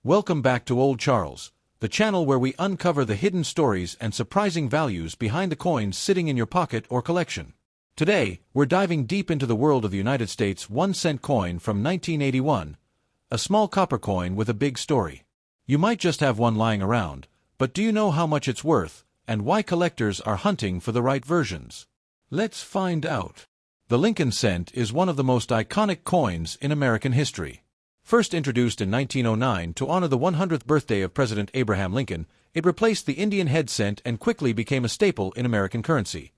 Welcome back to Old Charles, the channel where we uncover the hidden stories and surprising values behind the coins sitting in your pocket or collection. Today, we're diving deep into the world of the United States 1-cent coin from 1981, a small copper coin with a big story. You might just have one lying around, but do you know how much it's worth, and why collectors are hunting for the right versions? Let's find out. The Lincoln cent is one of the most iconic coins in American history. First introduced in 1909 to honor the 100th birthday of President Abraham Lincoln, it replaced the Indian head cent and quickly became a staple in American currency.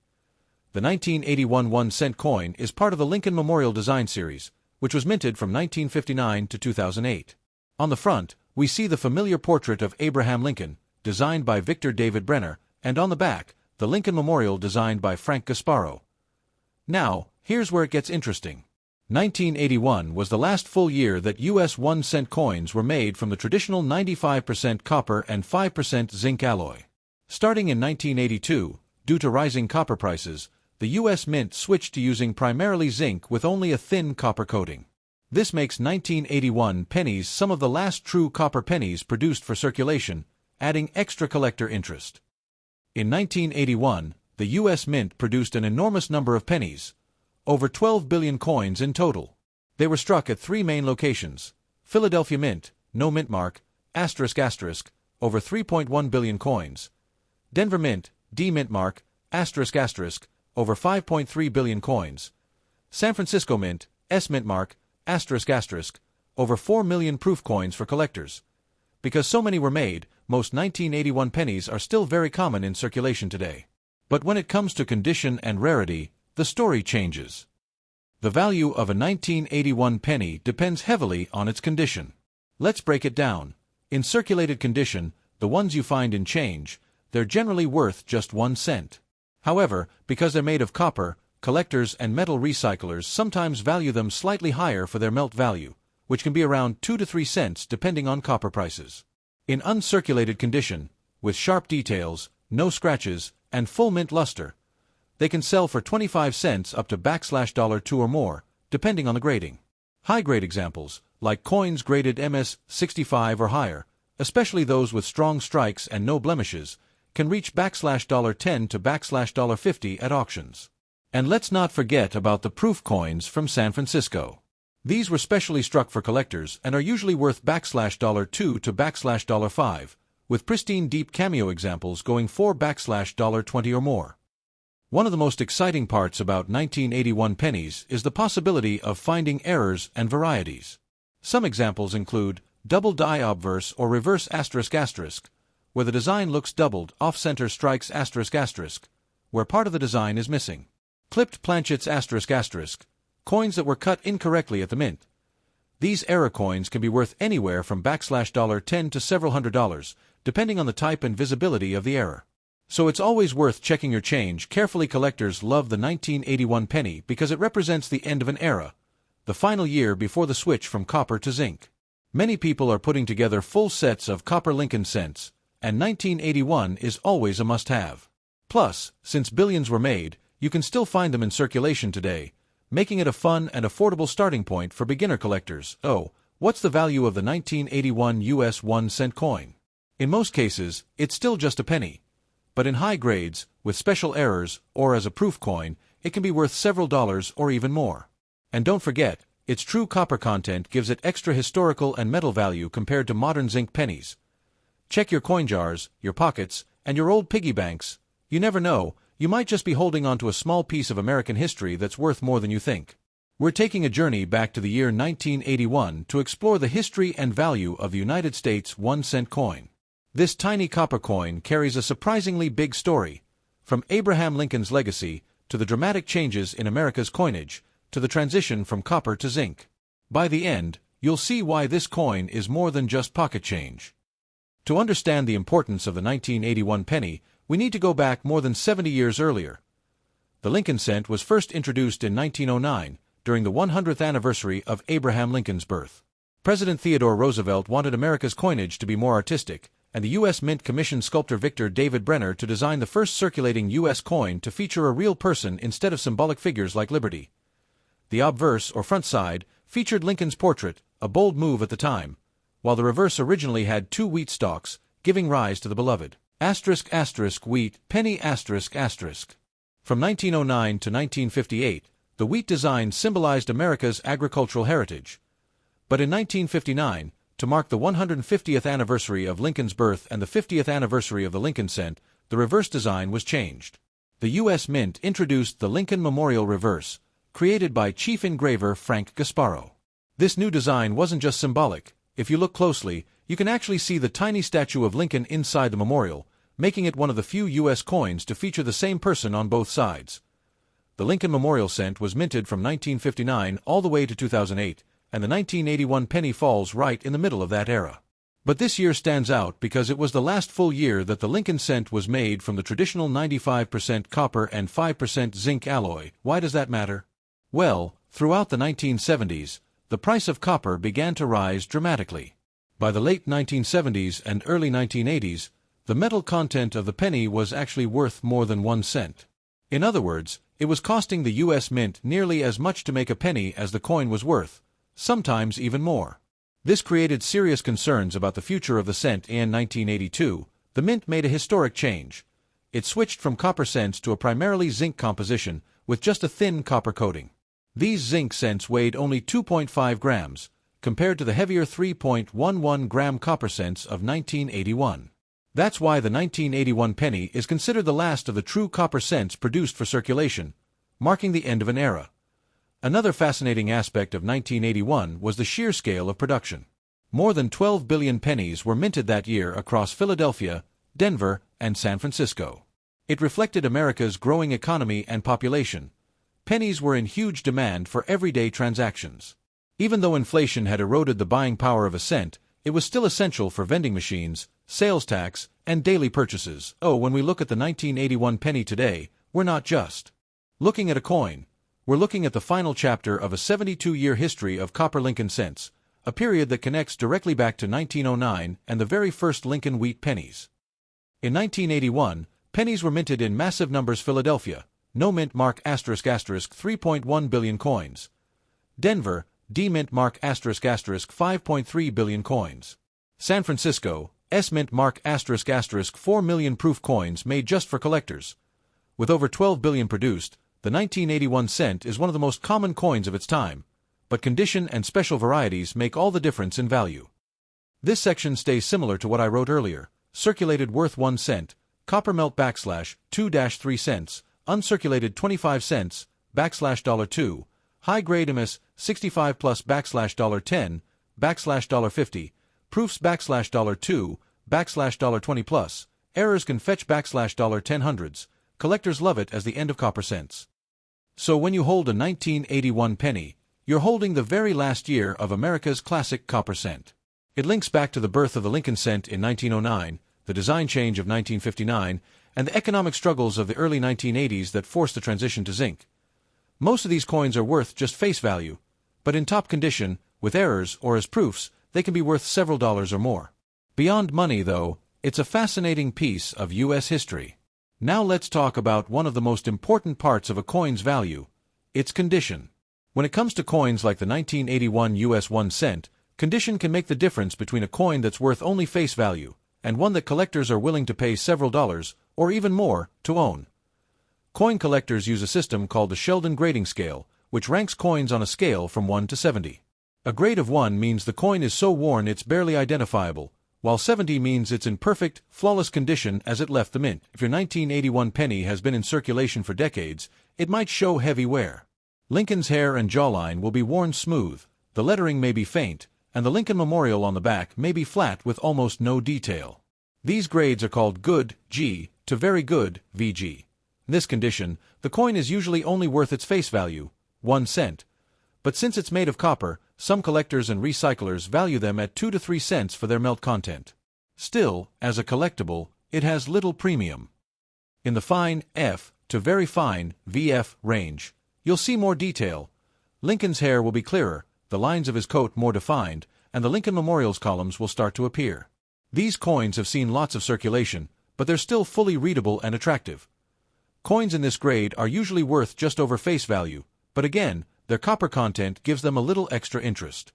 The 1981 1-cent coin is part of the Lincoln Memorial Design Series, which was minted from 1959 to 2008. On the front, we see the familiar portrait of Abraham Lincoln, designed by Victor David Brenner, and on the back, the Lincoln Memorial designed by Frank Gasparo. Now, here's where it gets interesting. 1981 was the last full year that U.S. 1-cent coins were made from the traditional 95% copper and 5% zinc alloy. Starting in 1982, due to rising copper prices, the U.S. Mint switched to using primarily zinc with only a thin copper coating. This makes 1981 pennies some of the last true copper pennies produced for circulation, adding extra collector interest. In 1981, the U.S. Mint produced an enormous number of pennies, over 12 billion coins in total. They were struck at three main locations: Philadelphia Mint, no mint mark, ***, over 3.1 billion coins; Denver Mint, D mint mark, ***, over 5.3 billion coins; San Francisco Mint, S mint mark, ***, over 4 million proof coins for collectors. Because so many were made, most 1981 pennies are still very common in circulation today. But when it comes to condition and rarity, the story changes. The value of a 1981 penny depends heavily on its condition. Let's break it down. In circulated condition, the ones you find in change, they're generally worth just 1 cent. However, because they're made of copper, collectors and metal recyclers sometimes value them slightly higher for their melt value, which can be around 2 to 3 cents depending on copper prices. In uncirculated condition, with sharp details, no scratches, and full mint luster, they can sell for 25 cents up to $2 or more, depending on the grading. High-grade examples, like coins graded MS-65 or higher, especially those with strong strikes and no blemishes, can reach $10 to $50 at auctions. And let's not forget about the proof coins from San Francisco. These were specially struck for collectors and are usually worth $2 to $5, with pristine deep cameo examples going for $20 or more. One of the most exciting parts about 1981 pennies is the possibility of finding errors and varieties. Some examples include double die obverse or reverse ***, where the design looks doubled, off-center strikes ***, where part of the design is missing. Clipped planchets ***, coins that were cut incorrectly at the mint. These error coins can be worth anywhere from $10 to several $100, depending on the type and visibility of the error. So it's always worth checking your change carefully. Collectors love the 1981 penny because it represents the end of an era, the final year before the switch from copper to zinc. Many people are putting together full sets of copper Lincoln cents, and 1981 is always a must-have. Plus, since billions were made, you can still find them in circulation today, making it a fun and affordable starting point for beginner collectors. Oh, what's the value of the 1981 US 1-cent coin? In most cases, it's still just a penny. But in high grades, with special errors, or as a proof coin, it can be worth several dollars or even more. And don't forget, its true copper content gives it extra historical and metal value compared to modern zinc pennies. Check your coin jars, your pockets, and your old piggy banks. You never know, you might just be holding onto a small piece of American history that's worth more than you think. We're taking a journey back to the year 1981 to explore the history and value of the United States 1-cent coin. This tiny copper coin carries a surprisingly big story, from Abraham Lincoln's legacy to the dramatic changes in America's coinage to the transition from copper to zinc. By the end, you'll see why this coin is more than just pocket change. To understand the importance of the 1981 penny, we need to go back more than 70 years earlier. The Lincoln cent was first introduced in 1909, during the 100th anniversary of Abraham Lincoln's birth. President Theodore Roosevelt wanted America's coinage to be more artistic, and the U.S. Mint commissioned sculptor Victor David Brenner to design the first circulating U.S. coin to feature a real person instead of symbolic figures like Liberty. The obverse, or front side, featured Lincoln's portrait, a bold move at the time, while the reverse originally had 2 wheat stalks, giving rise to the beloved wheat penny From 1909 to 1958, the wheat design symbolized America's agricultural heritage. But in 1959, to mark the 150th anniversary of Lincoln's birth and the 50th anniversary of the Lincoln cent, the reverse design was changed. The U.S. Mint introduced the Lincoln Memorial Reverse, created by chief engraver Frank Gasparo. This new design wasn't just symbolic. If you look closely, you can actually see the tiny statue of Lincoln inside the memorial, making it one of the few U.S. coins to feature the same person on both sides. The Lincoln Memorial Cent was minted from 1959 all the way to 2008, and the 1981 penny falls right in the middle of that era. But this year stands out because it was the last full year that the Lincoln cent was made from the traditional 95% copper and 5% zinc alloy. Why does that matter? Well, throughout the 1970s, the price of copper began to rise dramatically. By the late 1970s and early 1980s, the metal content of the penny was actually worth more than 1 cent. In other words, it was costing the U.S. Mint nearly as much to make a penny as the coin was worth, sometimes even more. This created serious concerns about the future of the cent. In 1982, the mint made a historic change. It switched from copper cents to a primarily zinc composition with just a thin copper coating. These zinc cents weighed only 2.5 grams, compared to the heavier 3.11-gram copper cents of 1981. That's why the 1981 penny is considered the last of the true copper cents produced for circulation, marking the end of an era. Another fascinating aspect of 1981 was the sheer scale of production. More than 12 billion pennies were minted that year across Philadelphia, Denver, and San Francisco. It reflected America's growing economy and population. Pennies were in huge demand for everyday transactions. Even though inflation had eroded the buying power of a cent, it was still essential for vending machines, sales tax, and daily purchases. When we look at the 1981 penny today, we're not just looking at a coin. We're looking at the final chapter of a 72-year history of copper Lincoln cents, a period that connects directly back to 1909 and the very first Lincoln wheat pennies. In 1981, pennies were minted in massive numbers. Philadelphia, no mint mark ** 3.1 billion coins. Denver, D mint mark ** 5.3 billion coins. San Francisco, S mint mark ** 4 million proof coins made just for collectors. With over 12 billion produced, the 1981 cent is one of the most common coins of its time, but condition and special varieties make all the difference in value. This section stays similar to what I wrote earlier: circulated worth 1 cent, copper melt / 2-3 cents, uncirculated 25 cents, $2, high grade MS 65 plus $10, $50, proofs $2, $20 plus, errors can fetch $10 hundreds. Collectors love it as the end of copper cents. So when you hold a 1981 penny, you're holding the very last year of America's classic copper cent. It links back to the birth of the Lincoln cent in 1909, the design change of 1959, and the economic struggles of the early 1980s that forced the transition to zinc. Most of these coins are worth just face value, but in top condition, with errors or as proofs, they can be worth several dollars or more. Beyond money, though, it's a fascinating piece of U.S. history. Now let's talk about one of the most important parts of a coin's value: its condition. When it comes to coins like the 1981 U.S. 1 cent, condition can make the difference between a coin that's worth only face value and one that collectors are willing to pay several dollars, or even more, to own. Coin collectors use a system called the Sheldon grading scale, which ranks coins on a scale from 1 to 70. A grade of 1 means the coin is so worn it's barely identifiable, while 70 means it's in perfect, flawless condition as it left the mint. If your 1981 penny has been in circulation for decades, it might show heavy wear. Lincoln's hair and jawline will be worn smooth, the lettering may be faint, and the Lincoln Memorial on the back may be flat with almost no detail. These grades are called good, G, to very good, VG. In this condition, the coin is usually only worth its face value, 1 cent. But since it's made of copper, some collectors and recyclers value them at 2 to 3 cents for their melt content. Still, as a collectible, it has little premium. In the fine F to very fine VF range, you'll see more detail. Lincoln's hair will be clearer, the lines of his coat more defined, and the Lincoln Memorial's columns will start to appear. These coins have seen lots of circulation, but they're still fully readable and attractive. Coins in this grade are usually worth just over face value, but again, their copper content gives them a little extra interest.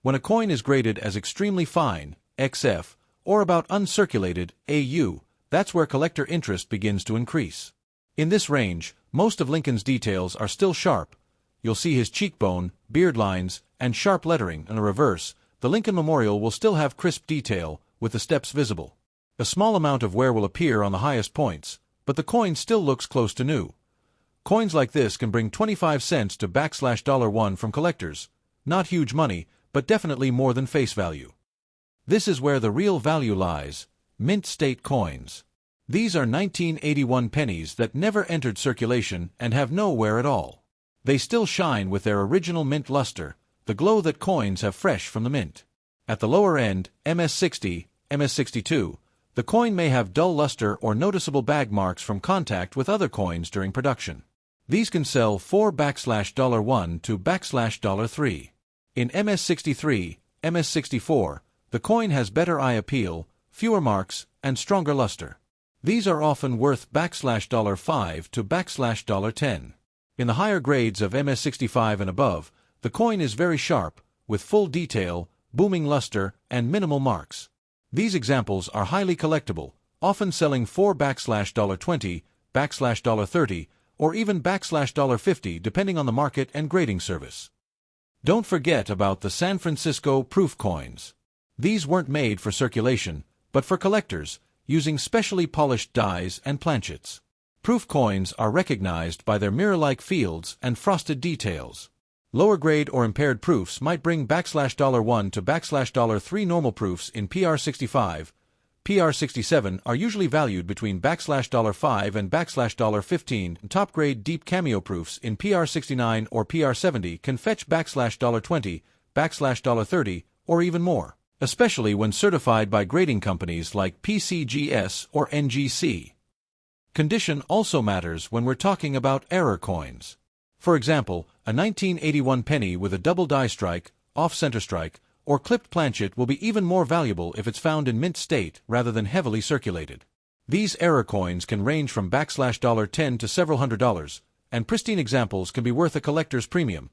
When a coin is graded as extremely fine, XF, or about uncirculated, AU, that's where collector interest begins to increase. In this range, most of Lincoln's details are still sharp. You'll see his cheekbone, beard lines, and sharp lettering. In the reverse, the Lincoln Memorial will still have crisp detail, with the steps visible. A small amount of wear will appear on the highest points, but the coin still looks close to new. Coins like this can bring 25 cents to $1 from collectors. Not huge money, but definitely more than face value. This is where the real value lies: mint state coins. These are 1981 pennies that never entered circulation and have no wear at all. They still shine with their original mint luster, the glow that coins have fresh from the mint. At the lower end, MS60, MS62, the coin may have dull luster or noticeable bag marks from contact with other coins during production. These can sell $4 to $3. In MS63, MS64, the coin has better eye appeal, fewer marks, and stronger luster. These are often worth $5 to $10. In the higher grades of MS65 and above, the coin is very sharp, with full detail, booming luster, and minimal marks. These examples are highly collectible, often selling $4 $20, $30, or even $50 depending on the market and grading service. Don't forget about the San Francisco proof coins. These weren't made for circulation, but for collectors, using specially polished dies and planchets. Proof coins are recognized by their mirror-like fields and frosted details. Lower grade or impaired proofs might bring $1 to $3. Normal proofs in PR65, PR67 are usually valued between $5 and $15. Top grade deep cameo proofs in PR69 or PR70 can fetch $20, $30, or even more, especially when certified by grading companies like PCGS or NGC. Condition also matters when we're talking about error coins. For example, a 1981 penny with a double die strike, off-center strike, or clipped planchet will be even more valuable if it's found in mint state rather than heavily circulated. These error coins can range from $10 to several $100, and pristine examples can be worth a collector's premium.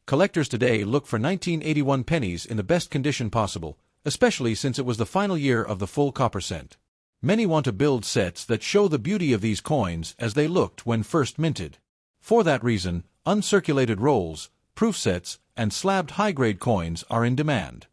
Collectors today look for 1981 pennies in the best condition possible, especially since it was the final year of the full copper cent. Many want to build sets that show the beauty of these coins as they looked when first minted. For that reason, uncirculated rolls, proof sets, and slabbed high-grade coins are in demand.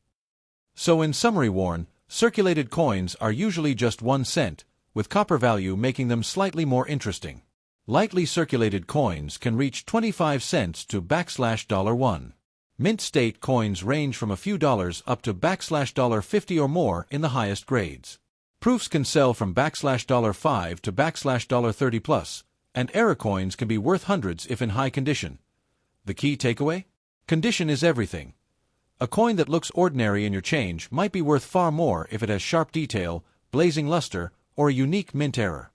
So in summary, Warren, circulated coins are usually just 1 cent, with copper value making them slightly more interesting. Lightly circulated coins can reach 25 cents to $1. Mint state coins range from a few dollars up to $50 or more in the highest grades. Proofs can sell from $5 to $30 plus, and error coins can be worth hundreds if in high condition. The key takeaway? Condition is everything. A coin that looks ordinary in your change might be worth far more if it has sharp detail, blazing luster, or a unique mint error.